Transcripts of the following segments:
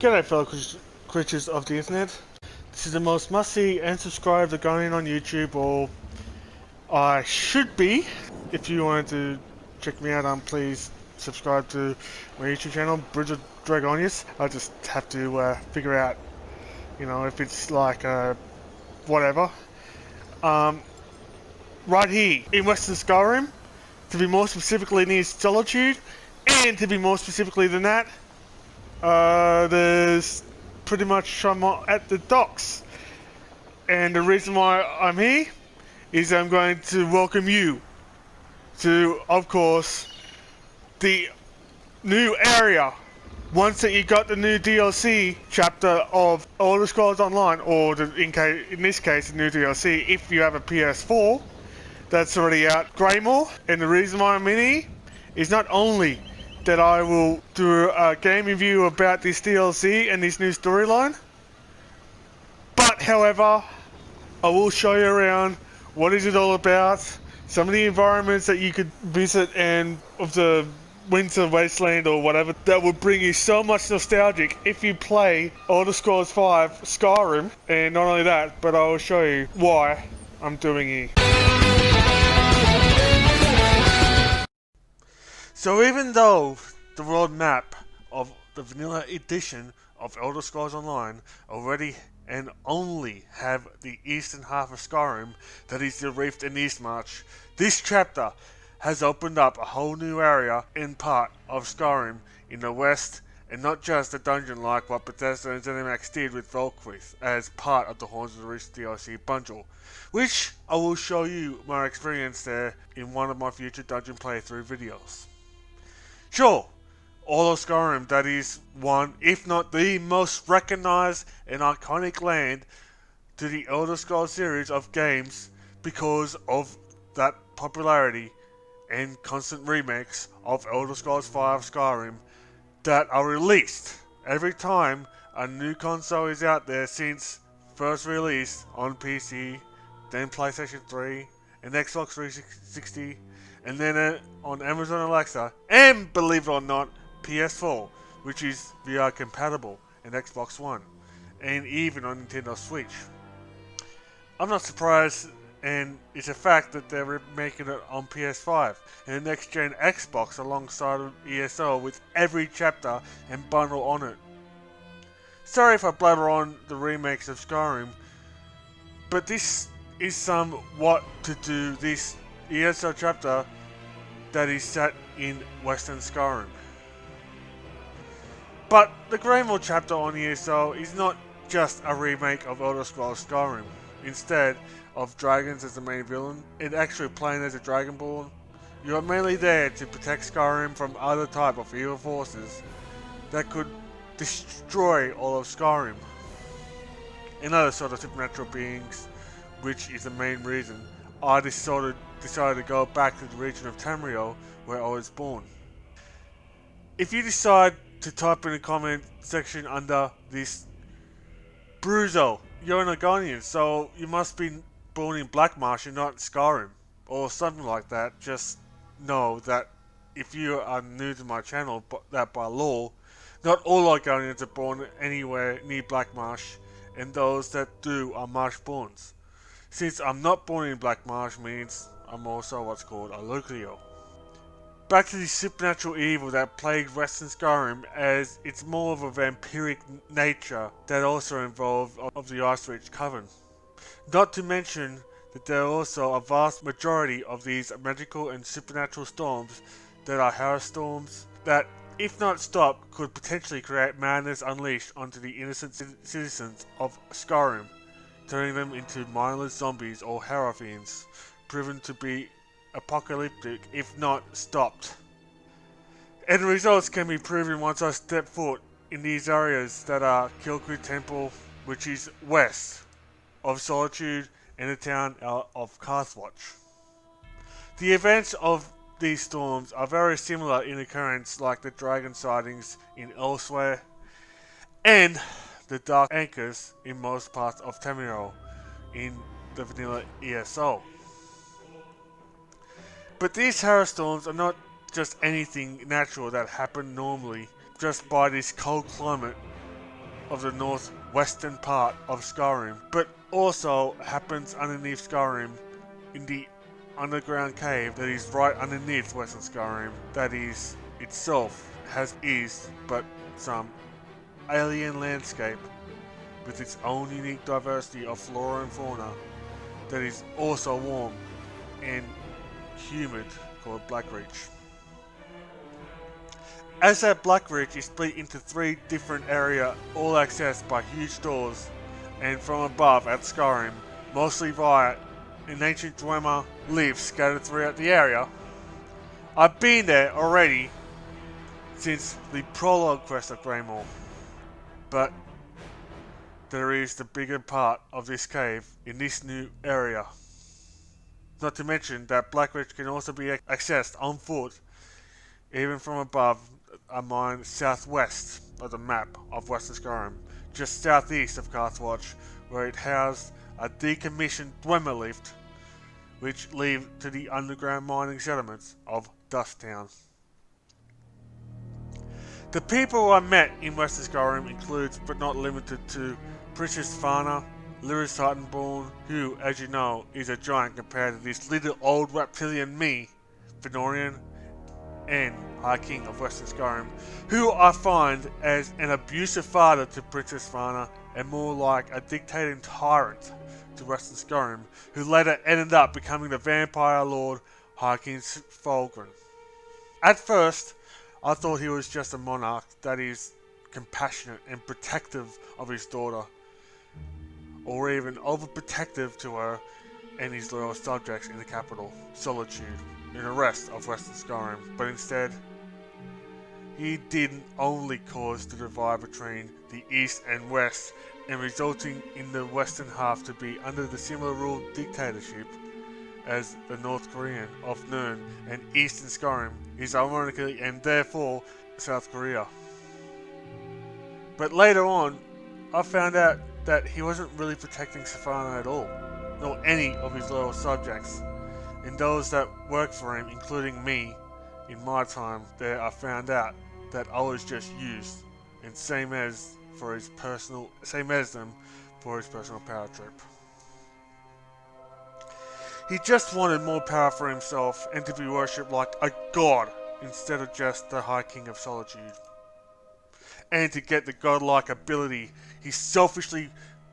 G'day fellow creatures of the internet. This is the most must-see and subscribed Argonian on YouTube, or I should be. If you wanted to check me out, please subscribe to my YouTube channel, Bruzo Dragonius. I just have to figure out, if it's like whatever. Right here in Western Skyrim, to be more specifically near Solitude, and to be more specifically than that, there's pretty much I'm at the docks, and the reason why I'm here is I'm going to welcome you to, of course, the new area. Once that you got the new DLC chapter of Elder Scrolls Online, or in this case the new DLC, if you have a PS4 that's already out, Greymoor. And the reason why I'm in here is not only that I will do a game review about this DLC and this new storyline, but however, I will show you around what is it all about, some of the environments that you could visit, and of the winter wasteland or whatever that would bring you so much nostalgic if you play Elder Scrolls 5 Skyrim. And not only that, but I will show you why I'm doing it. So even though the world map of the vanilla edition of Elder Scrolls Online already and only have the eastern half of Skyrim, that is the Rift and Eastmarch, this chapter has opened up a whole new area in part of Skyrim in the west, and not just a dungeon like what Bethesda and ZeniMax did with Valkyrie as part of the Horns of the Reach DLC bundle, which I will show you my experience there in one of my future dungeon playthrough videos. Sure, all of Skyrim, that is one, if not the most recognized and iconic land to the Elder Scrolls series of games because of that popularity and constant remakes of Elder Scrolls 5 Skyrim that are released every time a new console is out there since first release on PC, then PlayStation 3 and Xbox 360, and then on Amazon Alexa, and believe it or not, PS4, which is VR compatible, and Xbox One, and even on Nintendo Switch. I'm not surprised, and it's a fact that they're making it on PS5 and the next gen Xbox alongside of ESO with every chapter and bundle on it. Sorry if I blabber on the remakes of Skyrim, but this is somewhat to do this ESO chapter that is set in Western Skyrim. But the Greymoor chapter on ESO is not just a remake of Elder Scrolls Skyrim. Instead of dragons as the main villain, and actually playing as a dragonborn, you are mainly there to protect Skyrim from other type of evil forces that could destroy all of Skyrim, and other sort of supernatural beings, which is the main reason I decided to go back to the region of Tamriel where I was born. If you decide to type in the comment section under this, Bruzo, you're an Argonian, so you must be born in Blackmarsh and not Skyrim, or something like that. Just know that if you are new to my channel, that by law, not all Argonians are born anywhere near Blackmarsh, and those that do are Marshborns. Since I'm not born in Blackmarsh means I'm also what's called a Lucio. Back to the supernatural evil that plagued Western Skyrim, as it's more of a vampiric nature that also involved of the Icereach Coven. Not to mention that there are also a vast majority of these magical and supernatural storms that are hailstorms that, if not stopped, could potentially create madness unleashed onto the innocent citizens of Skyrim, turning them into mindless zombies or Herafians, proven to be apocalyptic if not stopped. And the results can be proven once I step foot in these areas that are Kilku Temple, which is west of Solitude, and the town of Carthwatch. The events of these storms are very similar in occurrence, like the dragon sightings in Elsewhere and the dark anchors in most parts of Tamriel in the vanilla ESO. But these hailstorms are not just anything natural that happen normally just by this cold climate of the northwestern part of Skyrim, but also happens underneath Skyrim in the underground cave that is right underneath Western Skyrim, that is itself is but some alien landscape with its own unique diversity of flora and fauna that is also warm and humid, called Blackridge. As that Blackridge is split into 3 different areas, all accessed by huge doors and from above at Skyrim, mostly via an ancient Dwemer lives scattered throughout the area. I've been there already since the prologue quest of Greymoor, but there is the bigger part of this cave in this new area. Not to mention that Blackridge can also be accessed on foot, even from above a mine southwest of the map of Western Skyrim, just southeast of Carthwatch, where it housed a decommissioned Dwemer lift, which lead to the underground mining settlements of Dusttown. The people I met in Western Skyrim includes, but not limited to, Princess Fana, Lyris Titanborn, who, as you know, is a giant compared to this little old reptilian me, Fenorian, and High King of Western Skyrim, who I find as an abusive father to Princess Fana and more like a dictating tyrant to Western Skyrim, who later ended up becoming the vampire lord High King Fulgrim. At first, I thought he was just a monarch that is compassionate and protective of his daughter, or even overprotective to her and his loyal subjects in the capital, Solitude, in the rest of Western Skyrim, but instead, he didn't only cause the divide between the East and West, and resulting in the Western half to be under the similar rule dictatorship as the North Korean of Nirn and Eastern Skyrim is ironically and therefore South Korea. But later on, I found out that he wasn't really protecting Safana at all, nor any of his loyal subjects, and those that worked for him, including me. In my time there, I found out that I was just used, and same as them for his personal power trip. He just wanted more power for himself and to be worshipped like a god instead of just the High King of Solitude. And to get the godlike ability, he selfishly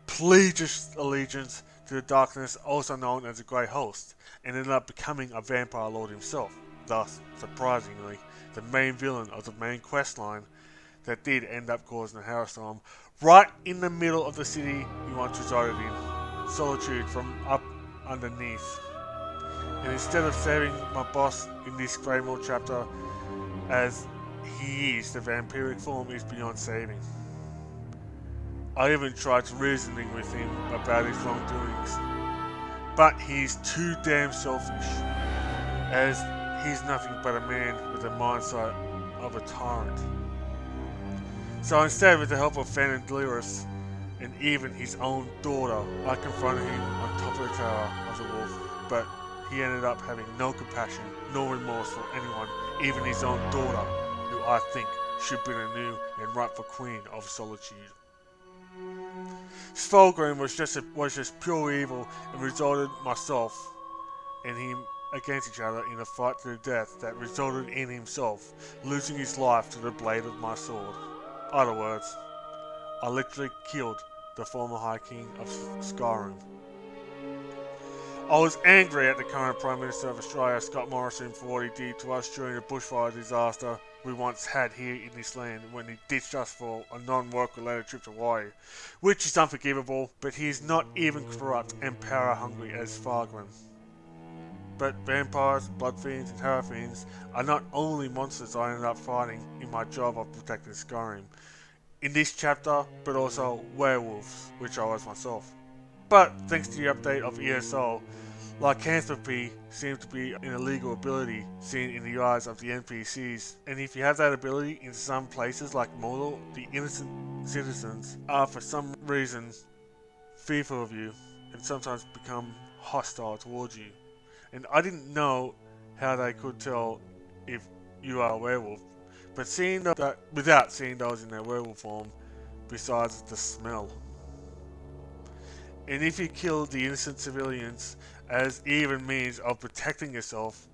pledged allegiance to the darkness, also known as the Grey Host, and ended up becoming a vampire lord himself, thus, surprisingly, the main villain of the main quest line that did end up causing a hailstorm right in the middle of the city he once resided in, Solitude, from up underneath. And instead of saving my boss in this Greymoor chapter, as he is, the vampiric form is beyond saving. I even tried reasoning with him about his wrongdoings, but he's too damn selfish, as he's nothing but a man with the mindset of a tyrant. So instead, with the help of Fen and Lyris, and even his own daughter, I confronted him on top of the tower of the wolf, but he ended up having no compassion nor remorse for anyone, even his own daughter, who I think should be the new and rightful queen of Solitude. Fulgrim was just pure evil, and resulted myself and him against each other in a fight to the death that resulted in himself losing his life to the blade of my sword. Other words, I literally killed the former High King of Skyrim. I was angry at the current Prime Minister of Australia, Scott Morrison, for what he did to us during the bushfire disaster we once had here in this land when he ditched us for a non-work related trip to Hawaii, which is unforgivable, but he is not even corrupt and power hungry as Fulgrim. But vampires, blood fiends and terror fiends are not only monsters I ended up fighting in my job of protecting Skyrim in this chapter, but also werewolves, which I was myself. But thanks to the update of ESO, lycanthropy seems to be an illegal ability seen in the eyes of the NPCs, and if you have that ability in some places like Mordor, the innocent citizens are for some reason fearful of you and sometimes become hostile towards you. And I didn't know how they could tell if you are a werewolf, but seeing that without seeing those in their werewolf form, besides the smell. And if you kill the innocent civilians as even means of protecting yourself,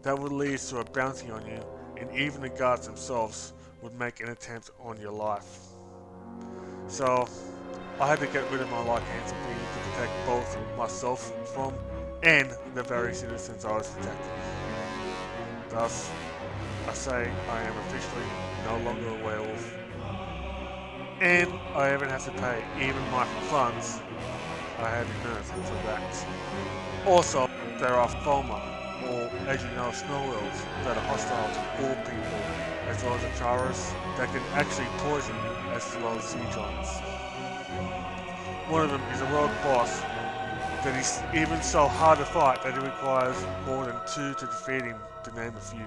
that would lead to a bounty on you, and even the guards themselves would make an attempt on your life. So, I had to get rid of my like-hands of being to protect both myself from and the very citizens I was protecting. Thus, I say I am officially no longer a werewolf. And I even have to pay even my funds I had earned for that. Also, there are Foma, or as you know, snowwhells, that are hostile to all people, as well as Acharas that can actually poison you, as well as sea giants. One of them is a world boss that is even so hard to fight that it requires more than 2 to defeat him, to name a few.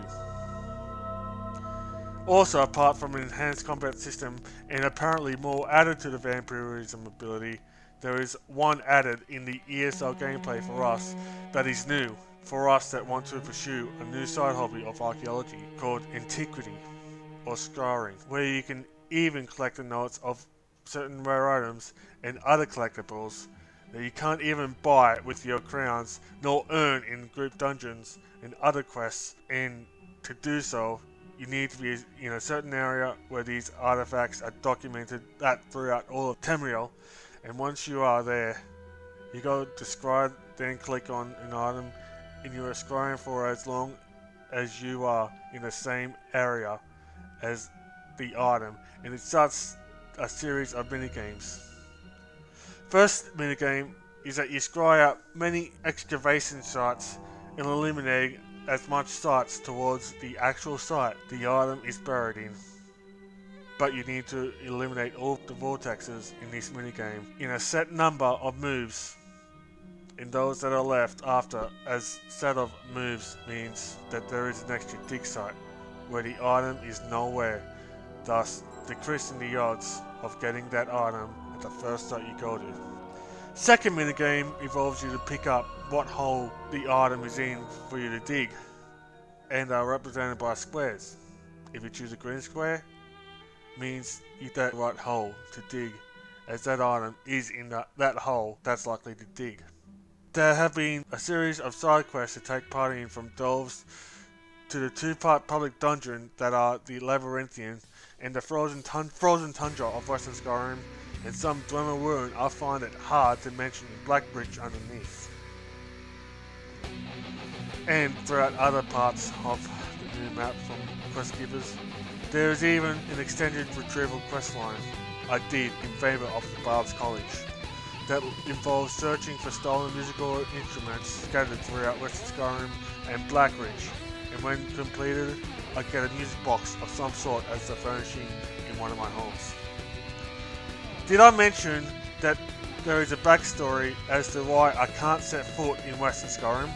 Also, apart from an enhanced combat system and apparently more added to the vampirism ability, there is one added in the ESL gameplay for us that is new, for us that want to pursue a new side hobby of archaeology called Antiquity, or Scouring, where you can even collect the notes of certain rare items and other collectibles that you can't even buy with your crowns nor earn in group dungeons and other quests, and to do so you need to be in a certain area where these artifacts are documented throughout all of Tamriel, and once you are there, you go to Scry, then click on an item, and you are scrying for as long as you are in the same area as the item, and it starts a series of minigames. First minigame is that you scry out many excavation sites and eliminate as much sites towards the actual site the item is buried in. But you need to eliminate all the vortexes in this minigame in a set number of moves, and those that are left after as set of moves means that there is an extra dig site where the item is nowhere, thus decreasing the odds of getting that item at the first site you go to. Second minigame involves you to pick up what hole the item is in for you to dig, and are represented by squares. If you choose a green square, means you get the right hole to dig, as that item is in that hole that's likely to dig. There have been a series of side quests to take part in, from delves to the 2-part public dungeon that are the Labyrinthian and the frozen tundra of Western Skyrim, and some Dwemer Ruin I find it hard to mention Blackridge underneath. And throughout other parts of the new map from quest givers, there is even an extended retrieval questline I did in favour of the Bard's College that involves searching for stolen musical instruments scattered throughout Western Skyrim and Blackridge, and when completed I get a music box of some sort as the furnishing in one of my homes. Did I mention that there is a backstory as to why I can't set foot in Western Skyrim?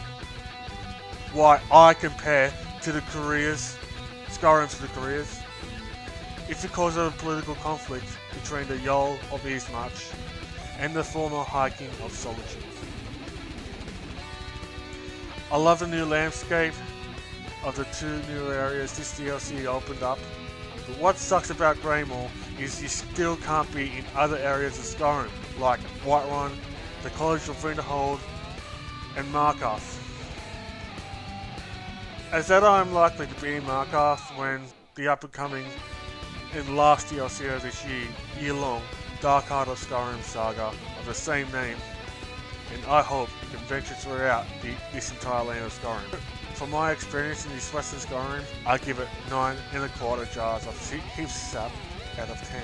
Why I compare to the Koreas, Skyrim to the Koreas? It's because of a political conflict between the Jarl of Eastmarch and the former High King of Solitude. I love the new landscape of the 2 new areas this DLC opened up, but what sucks about Greymoor is you still can't be in other areas of Skyrim, like Whiterun, the College of Winterhold, and Markarth. As that I am likely to be in Markarth when the up-and-coming and last DLC of this year-long Dark Heart of Skyrim saga of the same name, and I hope you can venture throughout this entire land of Skyrim. From my experience in this Western Skyrim, I give it 9 1/4 jars of heaps sap out of 10.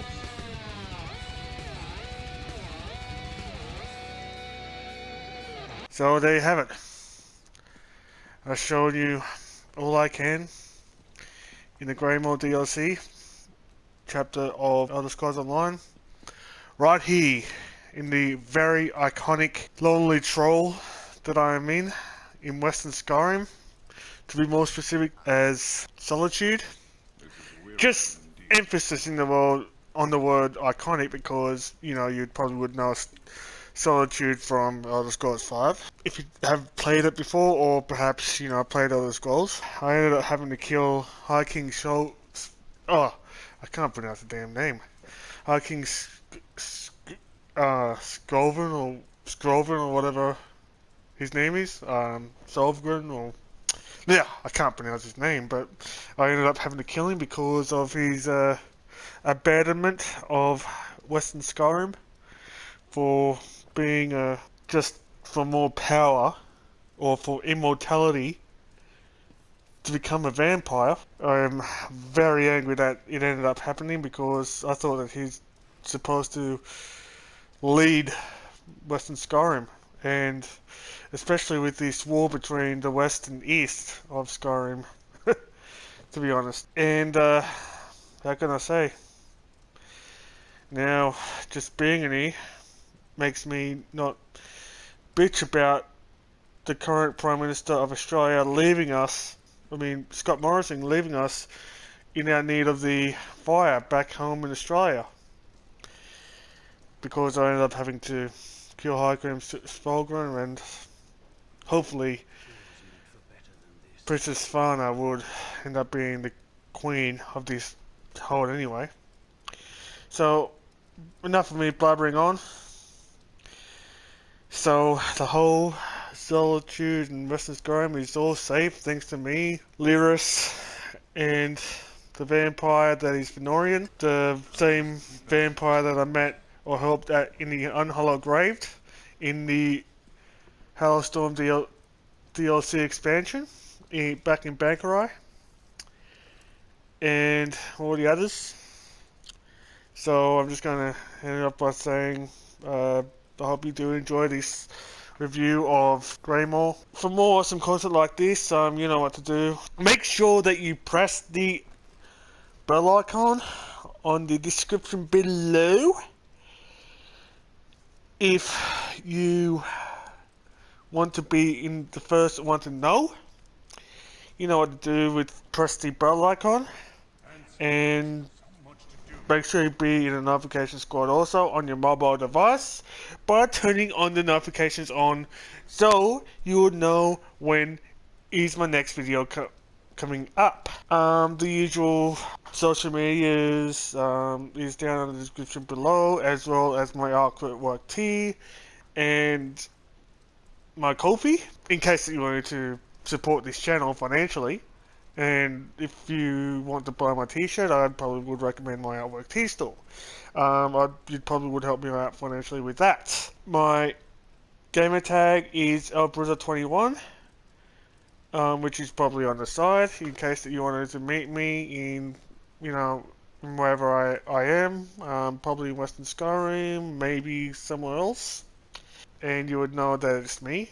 So there you have it. I showed you all I can in the Greymoor DLC chapter of Elder Scrolls Online, right here in the very iconic Lonely Troll that I am in Western Skyrim, to be more specific as Solitude. Just emphasis in the world on the word iconic, because you probably would know Solitude from Elder Scrolls 5 if you have played it before, or perhaps played Elder Scrolls. I ended up having to kill High King I can't pronounce the damn name. High King Scroven or whatever his name is, Solvgren or yeah, I can't pronounce his name, but I ended up having to kill him because of his abandonment of Western Skyrim for being just for more power or for immortality to become a vampire. I'm very angry that it ended up happening because I thought that he's supposed to lead Western Skyrim, and especially with this war between the West and East of Skyrim, to be honest. And how can I say? Now, just being an E makes me not bitch about the current Prime Minister of Australia leaving us. I mean, Scott Morrison leaving us in our need of the fire back home in Australia. Because I ended up having to kill Highgrim Spolgren, and hopefully Princess Fana would end up being the queen of this hold anyway. So, enough of me blabbering on. So, the whole Solitude and Western Skyrim is all safe thanks to me, Lyris, and the vampire that is Venorian, the same vampire that I met or helped at in the Unhallowed Grave in the Hellstorm DLC expansion back in Bankerai, and all the others. So I'm just going to end up by saying I hope you do enjoy this review of Greymoor. For more awesome content like this, you know what to do. Make sure that you press the bell icon on the description below if you want to be in the first one to know. You know what to do with press the bell icon, and make sure you be in the notification squad also on your mobile device by turning on the notifications on, so you will know when is my next video coming up. The usual social medias is down in the description below, as well as my artwork tee and my Ko-fi, in case you wanted to support this channel financially. And if you want to buy my t-shirt, I probably would recommend my artwork tee store. You probably would help me out financially with that. My gamer tag is Bruzo 21, which is probably on the side, in case that you wanted to meet me in, wherever I am, probably in Western Skyrim, maybe somewhere else, and you would know that it's me,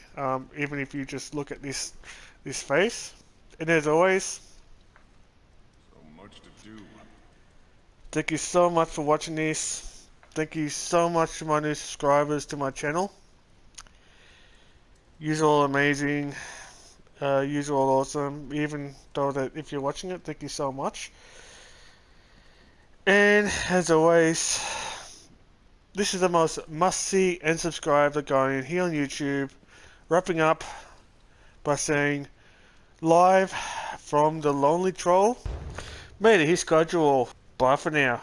even if you just look at this face. And as always, so much to do. Thank you so much for watching this. Thank you so much to my new subscribers to my channel. You're all amazing. You're all awesome. Even though that if you're watching it, thank you so much. And as always, this is the most must-see and subscribe Argonian here on YouTube. Wrapping up by saying, live from the Lonely Troll, may the his schedule. Bye for now.